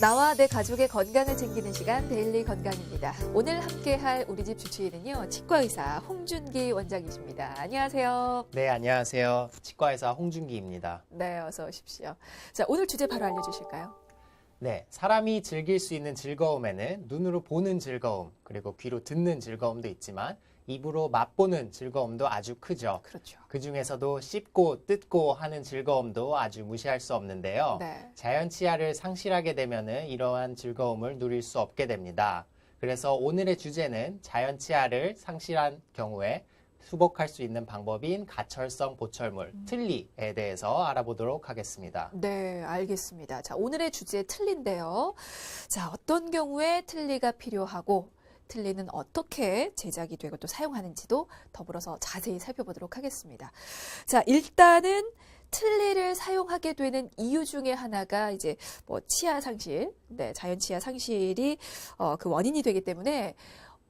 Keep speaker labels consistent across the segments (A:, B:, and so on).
A: 나와 내 가족의 건강을 챙기는 시간 데일리 건강입니다. 오늘 함께할 우리 집 주치의는요. 치과의사 홍준기 원장이십니다. 안녕하세요.
B: 네, 안녕하세요. 치과의사 홍준기입니다.
A: 네, 어서 오십시오. 자, 오늘 주제 바로 알려주실까요?
B: 네, 사람이 즐길 수 있는 즐거움에는 눈으로 보는 즐거움, 그리고 귀로 듣는 즐거움도 있지만 입으로 맛보는 즐거움도 아주 크죠.
A: 그렇죠.
B: 그 중에서도 씹고 뜯고 하는 즐거움도 아주 무시할 수 없는데요.
A: 네.
B: 자연 치아를 상실하게 되면은 이러한 즐거움을 누릴 수 없게 됩니다. 그래서 오늘의 주제는 자연 치아를 상실한 경우에 수복할 수 있는 방법인 가철성 보철물, 틀니에 대해서 알아보도록 하겠습니다.
A: 네, 알겠습니다. 자, 오늘의 주제 틀니인데요. 자, 어떤 경우에 틀니가 필요하고 틀니는 어떻게 제작이 되고 또 사용하는지도 더불어서 자세히 살펴보도록 하겠습니다. 자, 일단은 틀니를 사용하게 되는 이유 중에 하나가 이제 뭐 치아 상실, 네, 자연 치아 상실이 그 원인이 되기 때문에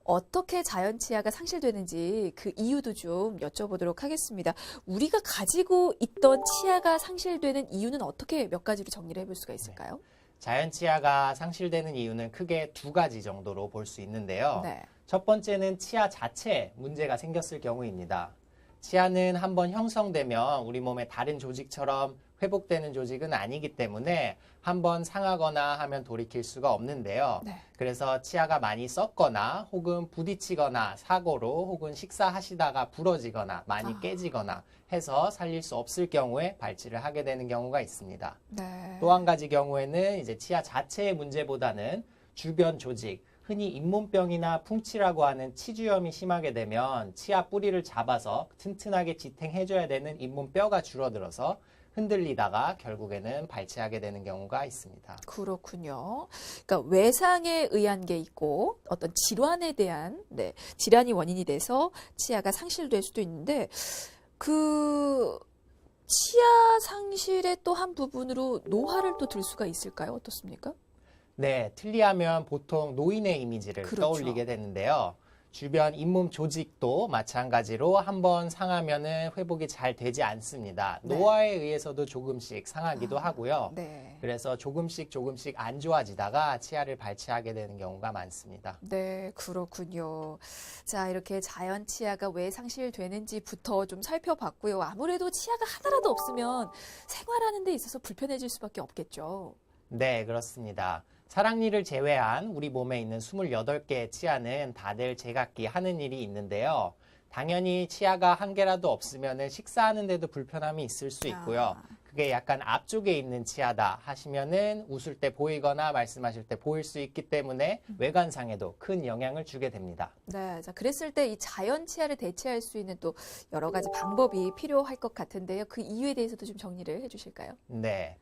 A: 어떻게 자연 치아가 상실되는지 그 이유도 좀 여쭤보도록 하겠습니다. 우리가 가지고 있던 치아가 상실되는 이유는 어떻게 몇 가지로 정리를 해볼 수가 있을까요?
B: 자연 치아가 상실되는 이유는 크게 두 가지 정도로 볼 수 있는데요.
A: 네.
B: 첫 번째는 치아 자체에 문제가 생겼을 경우입니다. 치아는 한번 형성되면 우리 몸의 다른 조직처럼 회복되는 조직은 아니기 때문에 한번 상하거나 하면 돌이킬 수가 없는데요.
A: 네.
B: 그래서 치아가 많이 썩거나 혹은 부딪히거나 사고로 혹은 식사하시다가 부러지거나 많이 깨지거나 해서 살릴 수 없을 경우에 발치를 하게 되는 경우가 있습니다.
A: 네.
B: 또 한 가지 경우에는 이제 치아 자체의 문제보다는 주변 조직, 흔히 잇몸병이나 풍치라고 하는 치주염이 심하게 되면 치아 뿌리를 잡아서 튼튼하게 지탱해줘야 되는 잇몸뼈가 줄어들어서 흔들리다가 결국에는 발치하게 되는 경우가 있습니다.
A: 그렇군요. 그러니까 외상에 의한 게 있고 어떤 질환에 대한 질환이 원인이 돼서 치아가 상실될 수도 있는데 그 치아 상실의 또 한 부분으로 노화를 또 들 수가 있을까요? 어떻습니까?
B: 네, 틀니하면 보통 노인의 이미지를
A: 그렇죠.
B: 떠올리게 되는데요. 주변 잇몸 조직도 마찬가지로 한번 상하면은 회복이 잘 되지 않습니다.
A: 네.
B: 노화에 의해서도 조금씩 상하기도 하고요.
A: 네.
B: 그래서 조금씩 안 좋아지다가 치아를 발치하게 되는 경우가 많습니다.
A: 네, 그렇군요. 자, 이렇게 자연 치아가 왜 상실되는지부터 좀 살펴봤고요. 아무래도 치아가 하나라도 없으면 생활하는 데 있어서 불편해질 수밖에 없겠죠.
B: 네, 그렇습니다. 사랑니를 제외한 우리 몸에 있는 28개의 치아는 다들 제각기 하는 일이 있는데요. 당연히 치아가 한 개라도 없으면 식사하는 데도 불편함이 있을 수 있고요. 그게 약간 앞쪽에 있는 치아다 하시면은 웃을 때 보이거나 말씀하실 때 보일 수 있기 때문에 외관상에도 큰 영향을 주게 됩니다.
A: 네, 자, 그랬을 때 이 자연 치아를 대체할 수 있는 또 여러 가지 방법이 필요할 것 같은데요. 그 이유에 대해서도 좀 정리를 해주실까요?
B: 네.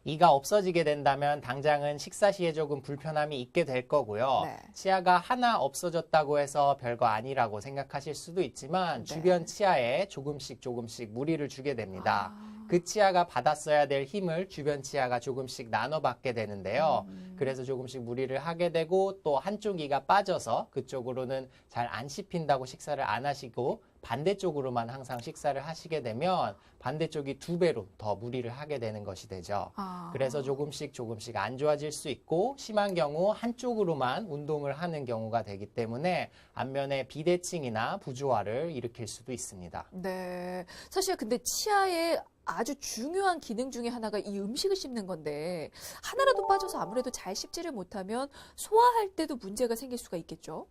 B: 이가 없어지게 된다면 당장은 식사 시에 조금 불편함이 있게 될 거고요.
A: 네.
B: 치아가 하나 없어졌다고 해서 별거 아니라고 생각하실 수도 있지만
A: 네.
B: 주변 치아에 조금씩 무리를 주게 됩니다. 그 치아가 받았어야 될 힘을 주변 치아가 조금씩 나눠받게 되는데요. 그래서 조금씩 무리를 하게 되고 또 한쪽 이가 빠져서 그쪽으로는 잘 안 씹힌다고 식사를 안 하시고 반대쪽으로만 항상 식사를 하시게 되면 반대쪽이 2배로 더 무리를 하게 되는 것이 되죠. 그래서 조금씩 안 좋아질 수 있고 심한 경우 한쪽으로만 운동을 하는 경우가 되기 때문에 안면에 비대칭이나 부조화를 일으킬 수도 있습니다.
A: 네, 사실 근데 치아에 아주 중요한 기능 중에 하나가 이 음식을 씹는 건데 하나라도 빠져서 아무래도 잘 씹지를 못하면 소화할 때도 문제가 생길 수가 있겠죠?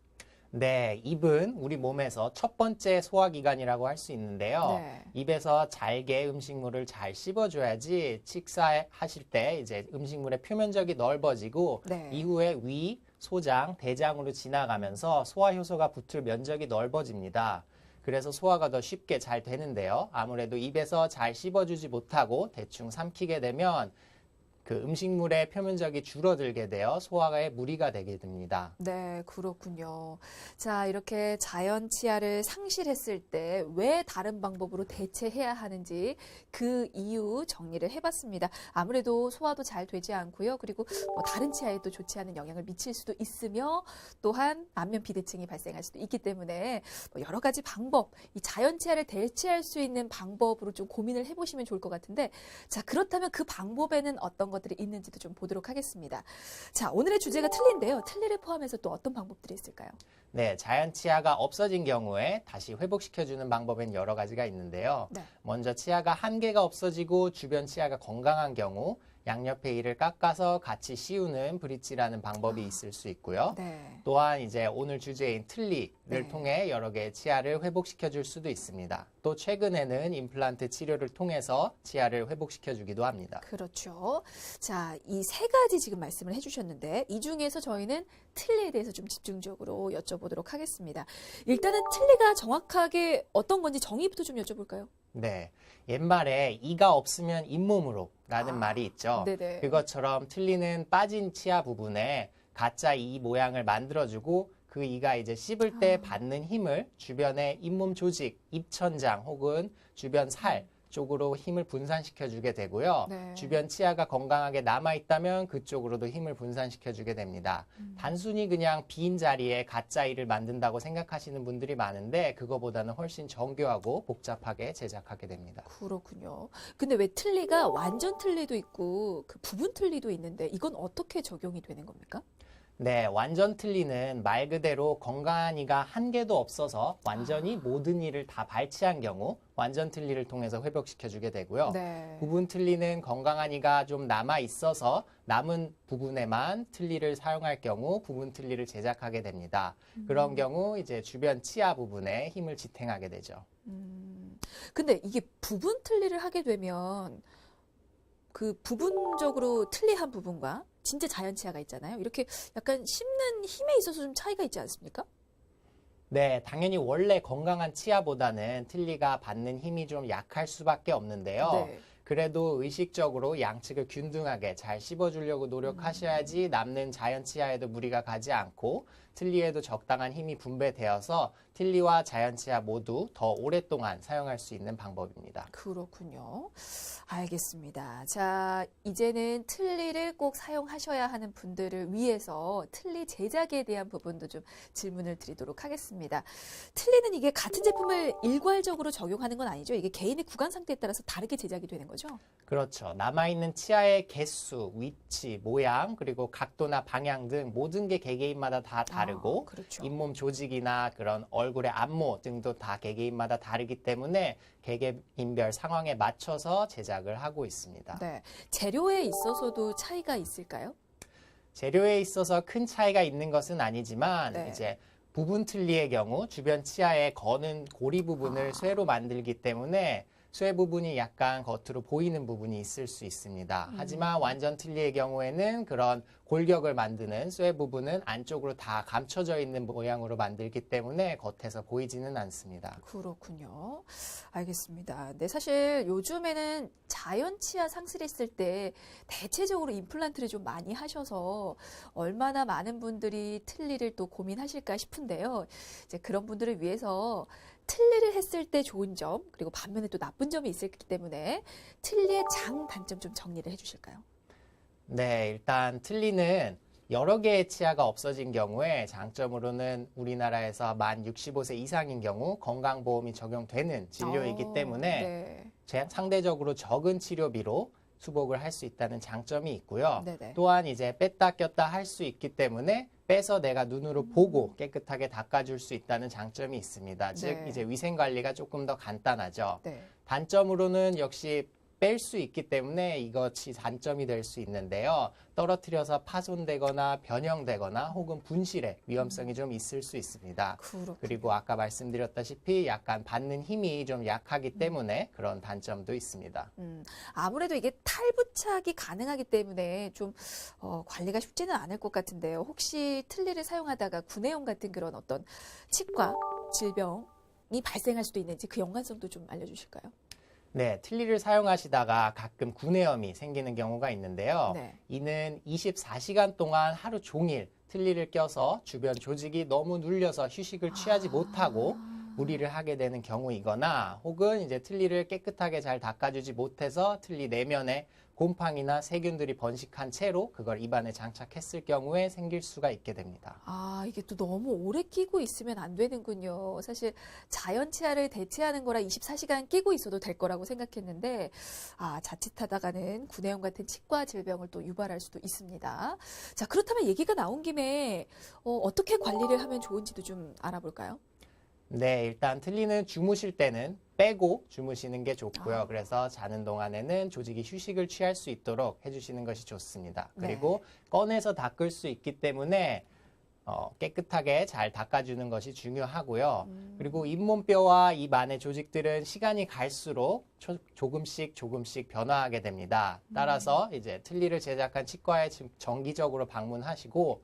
B: 네, 입은 우리 몸에서 첫 번째 소화기관이라고 할 수 있는데요.
A: 네.
B: 입에서 잘게 음식물을 잘 씹어줘야지 식사하실 때 이제 음식물의 표면적이 넓어지고
A: 네.
B: 이후에 위, 소장, 대장으로 지나가면서 소화 효소가 붙을 면적이 넓어집니다. 그래서 소화가 더 쉽게 잘 되는데요. 아무래도 입에서 잘 씹어주지 못하고 대충 삼키게 되면 그 음식물의 표면적이 줄어들게 되어 소화에 무리가 되게 됩니다.
A: 네, 그렇군요. 자, 이렇게 자연 치아를 상실했을 때 왜 다른 방법으로 대체해야 하는지 그 이유 정리를 해봤습니다. 아무래도 소화도 잘 되지 않고요. 그리고 뭐 다른 치아에도 좋지 않은 영향을 미칠 수도 있으며 또한 안면 비대칭이 발생할 수도 있기 때문에 뭐 여러 가지 방법, 이 자연 치아를 대체할 수 있는 방법으로 좀 고민을 해보시면 좋을 것 같은데 자, 그렇다면 그 방법에는 어떤 것들이 있는지도 좀 보도록 하겠습니다. 자, 오늘의 주제가 틀리인데요. 틀니를 포함해서 또 어떤 방법들이 있을까요?
B: 네, 자연 치아가 없어진 경우에 다시 회복시켜주는 방법엔 여러 가지가 있는데요.
A: 네.
B: 먼저 치아가 한 개가 없어지고 주변 치아가 건강한 경우 양옆의 이를 깎아서 같이 씌우는 브릿지라는 방법이 있을 수 있고요.
A: 네.
B: 또한 이제 오늘 주제인 틀니를
A: 네.
B: 통해 여러 개의 치아를 회복시켜 줄 수도 있습니다. 또 최근에는 임플란트 치료를 통해서 치아를 회복시켜 주기도 합니다.
A: 그렇죠. 자, 이 세 가지 지금 말씀을 해주셨는데 이 중에서 저희는 틀니에 대해서 좀 집중적으로 여쭤보도록 하겠습니다. 일단은 틀니가 정확하게 어떤 건지 정의부터 좀 여쭤볼까요?
B: 네. 옛말에 이가 없으면 잇몸으로 라는 말이 있죠.
A: 네네.
B: 그것처럼 틀니는 빠진 치아 부분에 가짜 이 모양을 만들어주고 그 이가 이제 씹을 때 받는 힘을 주변의 잇몸 조직, 입천장 혹은 주변 살 쪽으로 힘을 분산시켜 주게 되고요.
A: 네.
B: 주변 치아가 건강하게 남아 있다면 그쪽으로도 힘을 분산시켜 주게 됩니다. 단순히 그냥 빈 자리에 가짜 이를 만든다고 생각하시는 분들이 많은데 그거보다는 훨씬 정교하고 복잡하게 제작하게 됩니다.
A: 그렇군요. 근데 왜 틀니가 완전 틀니도 있고 그 부분 틀니도 있는데 이건 어떻게 적용이 되는 겁니까?
B: 네, 완전 틀니는 말 그대로 건강한 이가 한 개도 없어서 완전히 모든 이를 다 발치한 경우 완전 틀니를 통해서 회복시켜 주게 되고요.
A: 네.
B: 부분 틀니는 건강한 이가 좀 남아 있어서 남은 부분에만 틀니를 사용할 경우 부분 틀니를 제작하게 됩니다. 그런 경우 이제 주변 치아 부분에 힘을 지탱하게 되죠.
A: 근데 이게 부분 틀니를 하게 되면 그 부분적으로 틀니한 부분과 진짜 자연 치아가 있잖아요. 이렇게 약간 씹는 힘에 있어서 좀 차이가 있지 않습니까?
B: 네, 당연히 원래 건강한 치아보다는 틀니가 받는 힘이 좀 약할 수밖에 없는데요.
A: 네.
B: 그래도 의식적으로 양측을 균등하게 잘 씹어주려고 노력하셔야지 남는 자연 치아에도 무리가 가지 않고 틀니에도 적당한 힘이 분배되어서 틀니와 자연 치아 모두 더 오랫동안 사용할 수 있는 방법입니다.
A: 그렇군요. 알겠습니다. 자, 이제는 틀니를 꼭 사용하셔야 하는 분들을 위해서 틀니 제작에 대한 부분도 좀 질문을 드리도록 하겠습니다. 틀니는 이게 같은 제품을 일괄적으로 적용하는 건 아니죠? 이게 개인의 구강 상태에 따라서 다르게 제작이 되는 거죠?
B: 그렇죠. 남아있는 치아의 개수, 위치, 모양, 그리고 각도나 방향 등 모든 게 개개인마다 다 다르고
A: 그렇죠.
B: 잇몸 조직이나 그런 얼굴의 안모 등도 다 개개인마다 다르기 때문에 개개인별 상황에 맞춰서 제작을 하고 있습니다.
A: 네. 재료에 있어서도 차이가 있을까요?
B: 재료에 있어서 큰 차이가 있는 것은 아니지만
A: 네.
B: 이제 부분 틀니의 경우 주변 치아에 거는 고리 부분을 쇠로 만들기 때문에 쇠 부분이 약간 겉으로 보이는 부분이 있을 수 있습니다. 하지만 완전 틀니의 경우에는 그런 골격을 만드는 쇠 부분은 안쪽으로 다 감춰져 있는 모양으로 만들기 때문에 겉에서 보이지는 않습니다.
A: 그렇군요. 알겠습니다. 네, 사실 요즘에는 자연 치아 상실했을 때 대체적으로 임플란트를 좀 많이 하셔서 얼마나 많은 분들이 틀니를 또 고민하실까 싶은데요. 이제 그런 분들을 위해서 틀니를 했을 때 좋은 점, 그리고 반면에 또 나쁜 점이 있기 때문에 틀니의 장, 단점 좀 정리를 해주실까요?
B: 네, 일단 틀니는 여러 개의 치아가 없어진 경우에 장점으로는 우리나라에서 만 65세 이상인 경우 건강보험이 적용되는 진료이기 때문에
A: 네.
B: 상대적으로 적은 치료비로 수복을 할 수 있다는 장점이 있고요.
A: 네네.
B: 또한 이제 뺐다 꼈다 할 수 있기 때문에 빼서 내가 눈으로 보고 깨끗하게 닦아줄 수 있다는 장점이 있습니다. 즉
A: 네.
B: 이제 위생 관리가 조금 더 간단하죠.
A: 네.
B: 단점으로는 역시 뺄 수 있기 때문에 이것이 단점이 될 수 있는데요. 떨어뜨려서 파손되거나 변형되거나 혹은 분실의 위험성이 좀 있을 수 있습니다.
A: 그렇군요.
B: 그리고 아까 말씀드렸다시피 약간 받는 힘이 좀 약하기 때문에 그런 단점도 있습니다.
A: 아무래도 이게 탈부착이 가능하기 때문에 좀 관리가 쉽지는 않을 것 같은데요. 혹시 틀니를 사용하다가 구내염 같은 그런 어떤 치과 질병이 발생할 수도 있는지 그 연관성도 좀 알려주실까요?
B: 네, 틀니를 사용하시다가 가끔 구내염이 생기는 경우가 있는데요.
A: 네.
B: 이는 24시간 동안 하루 종일 틀니를 껴서 주변 조직이 너무 눌려서 휴식을 취하지 못하고 무리를 하게 되는 경우이거나 혹은 이제 틀니를 깨끗하게 잘 닦아주지 못해서 틀니 내면에 곰팡이나 세균들이 번식한 채로 그걸 입안에 장착했을 경우에 생길 수가 있게 됩니다.
A: 아, 이게 또 너무 오래 끼고 있으면 안 되는군요. 사실 자연 치아를 대체하는 거라 24시간 끼고 있어도 될 거라고 생각했는데, 아, 자칫하다가는 구내염 같은 치과 질병을 또 유발할 수도 있습니다. 자, 그렇다면 얘기가 나온 김에 어떻게 관리를 하면 좋은지도 좀 알아볼까요?
B: 네, 일단 틀니는 주무실 때는 빼고 주무시는 게 좋고요.
A: 아.
B: 그래서 자는 동안에는 조직이 휴식을 취할 수 있도록 해주시는 것이 좋습니다.
A: 네.
B: 그리고 꺼내서 닦을 수 있기 때문에 깨끗하게 잘 닦아주는 것이 중요하고요. 그리고 잇몸뼈와 입 안의 조직들은 시간이 갈수록 조금씩 변화하게 됩니다. 따라서 이제 틀니를 제작한 치과에 정기적으로 방문하시고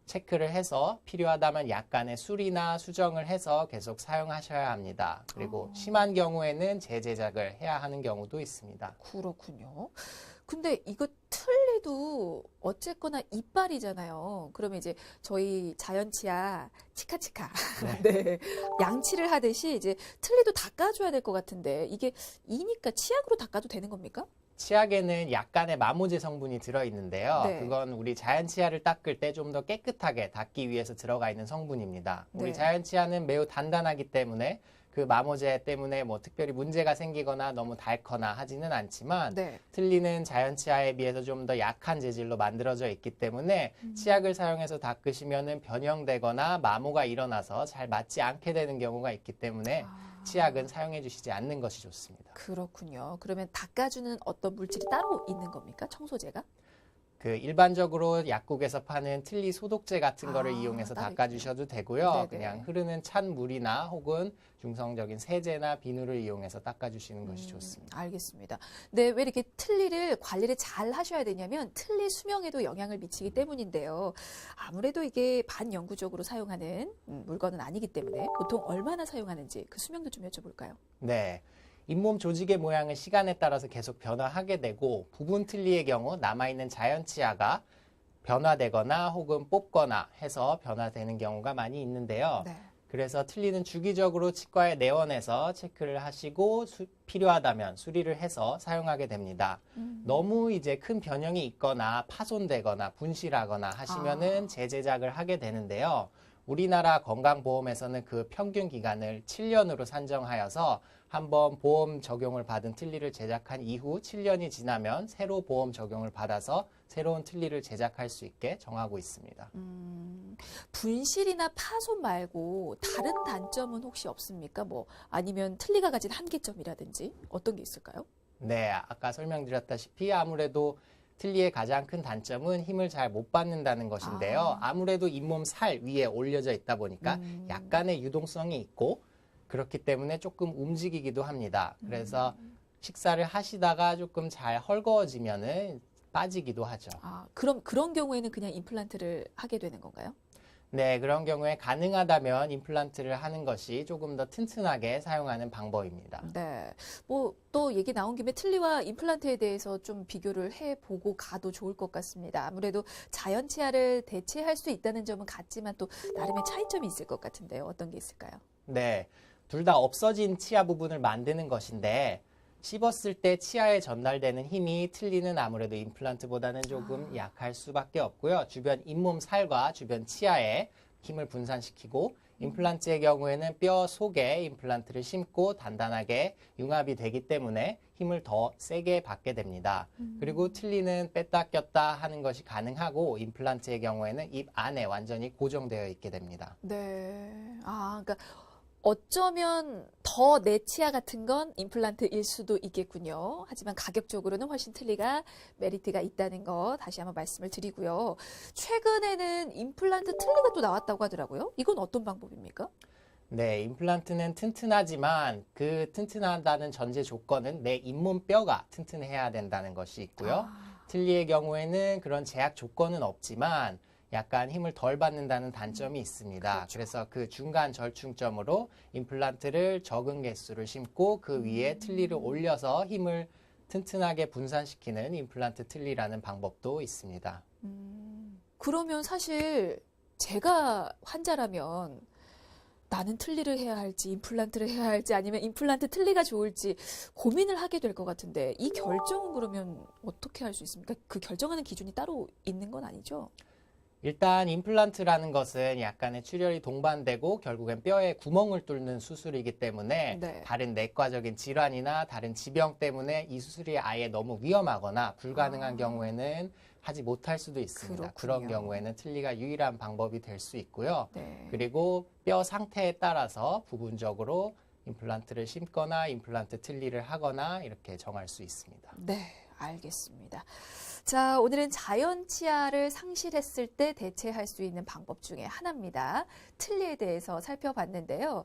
B: 체크를 해서 필요하다면 약간의 수리나 수정을 해서 계속 사용하셔야 합니다. 그리고 심한 경우에는 재제작을 해야 하는 경우도 있습니다.
A: 그렇군요. 근데 이거 틀니도 어쨌거나 이빨이잖아요. 그러면 이제 저희 자연치아 치카치카 네. 양치를 하듯이 이제 틀니도 닦아줘야 될 것 같은데 이게 이니까 치약으로 닦아도 되는 겁니까?
B: 치약에는 약간의 마모제 성분이 들어있는데요.
A: 네.
B: 그건 우리 자연 치아를 닦을 때 좀 더 깨끗하게 닦기 위해서 들어가 있는 성분입니다. 우리
A: 네.
B: 자연 치아는 매우 단단하기 때문에 그 마모제 때문에 뭐 특별히 문제가 생기거나 너무 닳거나 하지는 않지만
A: 네.
B: 틀니는 자연 치아에 비해서 좀 더 약한 재질로 만들어져 있기 때문에 치약을 사용해서 닦으시면은 변형되거나 마모가 일어나서 잘 맞지 않게 되는 경우가 있기 때문에 치약은 사용해 주시지 않는 것이 좋습니다.
A: 그렇군요. 그러면 닦아주는 어떤 물질이 따로 있는 겁니까? 청소제가?
B: 그 일반적으로 약국에서 파는 틀니 소독제 같은 거를
A: 아,
B: 이용해서
A: 따로
B: 닦아주셔도 되고요.
A: 네네.
B: 그냥 흐르는 찬 물이나 혹은 중성적인 세제나 비누를 이용해서 닦아주시는 것이 좋습니다.
A: 알겠습니다. 네, 왜 이렇게 틀니를 관리를 잘 하셔야 되냐면 틀니 수명에도 영향을 미치기 때문인데요. 아무래도 이게 반영구적으로 사용하는 물건은 아니기 때문에 보통 얼마나 사용하는지 그 수명도 좀 여쭤볼까요?
B: 네. 잇몸 조직의 모양은 시간에 따라서 계속 변화하게 되고 부분 틀니의 경우 남아있는 자연 치아가 변화되거나 혹은 뽑거나 해서 변화되는 경우가 많이 있는데요.
A: 네.
B: 그래서 틀니는 주기적으로 치과에 내원해서 체크를 하시고 필요하다면 수리를 해서 사용하게 됩니다. 너무 이제 큰 변형이 있거나 파손되거나 분실하거나 하시면은 재제작을 하게 되는데요. 우리나라 건강보험에서는 그 평균 기간을 7년으로 산정하여서 한번 보험 적용을 받은 틀니를 제작한 이후 7년이 지나면 새로 보험 적용을 받아서 새로운 틀니를 제작할 수 있게 정하고 있습니다.
A: 분실이나 파손 말고 다른 단점은 혹시 없습니까? 뭐 아니면 틀니가 가진 한계점이라든지 어떤 게 있을까요?
B: 네, 아까 설명드렸다시피 아무래도 틀니의 가장 큰 단점은 힘을 잘 못 받는다는 것인데요. 아무래도 잇몸 살 위에 올려져 있다 보니까 약간의 유동성이 있고 그렇기 때문에 조금 움직이기도 합니다. 그래서 식사를 하시다가 조금 잘 헐거워지면은 빠지기도 하죠.
A: 아, 그럼 그런 경우에는 그냥 임플란트를 하게 되는 건가요?
B: 네, 그런 경우에 가능하다면 임플란트를 하는 것이 조금 더 튼튼하게 사용하는 방법입니다.
A: 네. 뭐 또 얘기 나온 김에 틀니와 임플란트에 대해서 좀 비교를 해보고 가도 좋을 것 같습니다. 아무래도 자연 치아를 대체할 수 있다는 점은 같지만 또 나름의 차이점이 있을 것 같은데요. 어떤 게 있을까요?
B: 네, 둘 다 없어진 치아 부분을 만드는 것인데 씹었을 때 치아에 전달되는 힘이 틀니는 아무래도 임플란트보다는 조금 약할 수밖에 없고요. 주변 잇몸 살과 주변 치아에 힘을 분산시키고 임플란트의 경우에는 뼈 속에 임플란트를 심고 단단하게 융합이 되기 때문에 힘을 더 세게 받게 됩니다. 그리고 틀니는 뺐다 꼈다 하는 것이 가능하고 임플란트의 경우에는 입 안에 완전히 고정되어 있게 됩니다.
A: 네. 아, 그러니까 어쩌면 더 내 치아 같은 건 임플란트일 수도 있겠군요. 하지만 가격적으로는 훨씬 틀니가 메리트가 있다는 거 다시 한번 말씀을 드리고요. 최근에는 임플란트 틀니가 또 나왔다고 하더라고요. 이건 어떤 방법입니까?
B: 네, 임플란트는 튼튼하지만 그 튼튼하다는 전제 조건은 내 잇몸뼈가 튼튼해야 된다는 것이 있고요. 틀니의 경우에는 그런 제약 조건은 없지만 약간 힘을 덜 받는다는 단점이 있습니다.
A: 그렇죠.
B: 그래서 그 중간 절충점으로 임플란트를 적은 개수를 심고 그 위에 틀니를 올려서 힘을 튼튼하게 분산시키는 임플란트 틀니라는 방법도 있습니다.
A: 그러면 사실 제가 환자라면 나는 틀니를 해야 할지 임플란트를 해야 할지 아니면 임플란트 틀니가 좋을지 고민을 하게 될 것 같은데 이 결정은 그러면 어떻게 할 수 있습니까? 그 결정하는 기준이 따로 있는 건 아니죠?
B: 일단 임플란트라는 것은 약간의 출혈이 동반되고 결국엔 뼈에 구멍을 뚫는 수술이기 때문에
A: 네.
B: 다른 내과적인 질환이나 다른 지병 때문에 이 수술이 아예 너무 위험하거나 불가능한 경우에는 하지 못할 수도 있습니다.
A: 그렇군요.
B: 그런 경우에는 틀니가 유일한 방법이 될 수 있고요.
A: 네.
B: 그리고 뼈 상태에 따라서 부분적으로 임플란트를 심거나 임플란트 틀니를 하거나 이렇게 정할 수 있습니다.
A: 네, 알겠습니다. 자, 오늘은 자연 치아를 상실했을 때 대체할 수 있는 방법 중에 하나입니다. 틀니에 대해서 살펴봤는데요.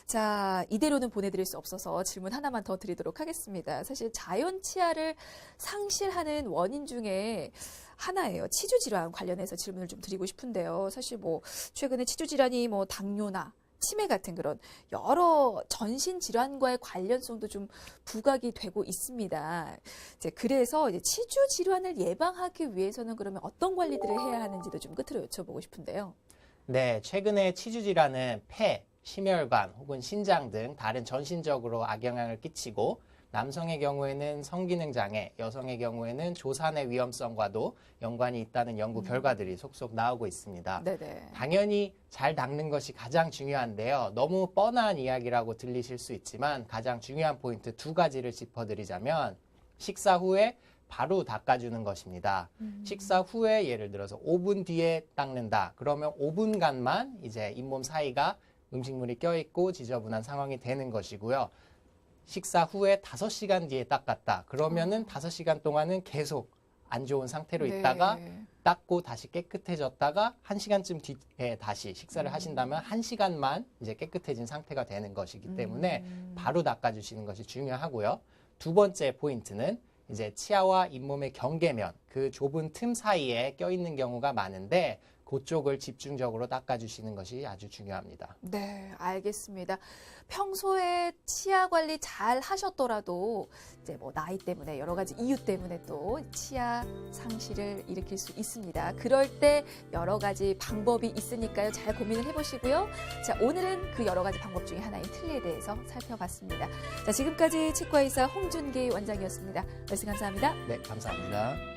A: 자, 이대로는 보내드릴 수 없어서 질문 하나만 더 드리도록 하겠습니다. 사실 자연 치아를 상실하는 원인 중에 하나예요. 치주 질환 관련해서 질문을 좀 드리고 싶은데요. 사실 뭐 최근에 치주 질환이 뭐 당뇨나 치매 같은 그런 여러 전신 질환과의 관련성도 좀 부각이 되고 있습니다. 이제 그래서 이제 치주 질환을 예방하기 위해서는 그러면 어떤 관리들을 해야 하는지도 좀 끝으로 여쭤보고 싶은데요.
B: 네, 최근에 치주 질환은 폐, 심혈관 혹은 신장 등 다른 전신적으로 악영향을 끼치고 남성의 경우에는 성기능 장애, 여성의 경우에는 조산의 위험성과도 연관이 있다는 연구 결과들이 속속 나오고 있습니다.
A: 네네.
B: 당연히 잘 닦는 것이 가장 중요한데요. 너무 뻔한 이야기라고 들리실 수 있지만 가장 중요한 포인트 두 가지를 짚어드리자면 식사 후에 바로 닦아주는 것입니다. 식사 후에 예를 들어서 5분 뒤에 닦는다. 그러면 5분간만 이제 잇몸 사이가 음식물이 껴있고 지저분한 상황이 되는 것이고요. 식사 후에 5시간 뒤에 닦았다. 그러면은 5시간 동안은 계속 안 좋은 상태로
A: 네.
B: 있다가 닦고 다시 깨끗해졌다가 1시간쯤 뒤에 다시 식사를 하신다면 1시간만 이제 깨끗해진 상태가 되는 것이기 때문에 바로 닦아주시는 것이 중요하고요. 두 번째 포인트는 이제 치아와 잇몸의 경계면, 그 좁은 틈 사이에 껴있는 경우가 많은데 그쪽을 집중적으로 닦아주시는 것이 아주 중요합니다.
A: 네, 알겠습니다. 평소에 치아 관리 잘 하셨더라도 이제 뭐 나이 때문에 여러 가지 이유 때문에 또 치아 상실을 일으킬 수 있습니다. 그럴 때 여러 가지 방법이 있으니까요. 잘 고민을 해보시고요. 자, 오늘은 그 여러 가지 방법 중에 하나인 틀니에 대해서 살펴봤습니다. 자, 지금까지 치과의사 홍준기 원장이었습니다. 말씀 감사합니다.
B: 네, 감사합니다.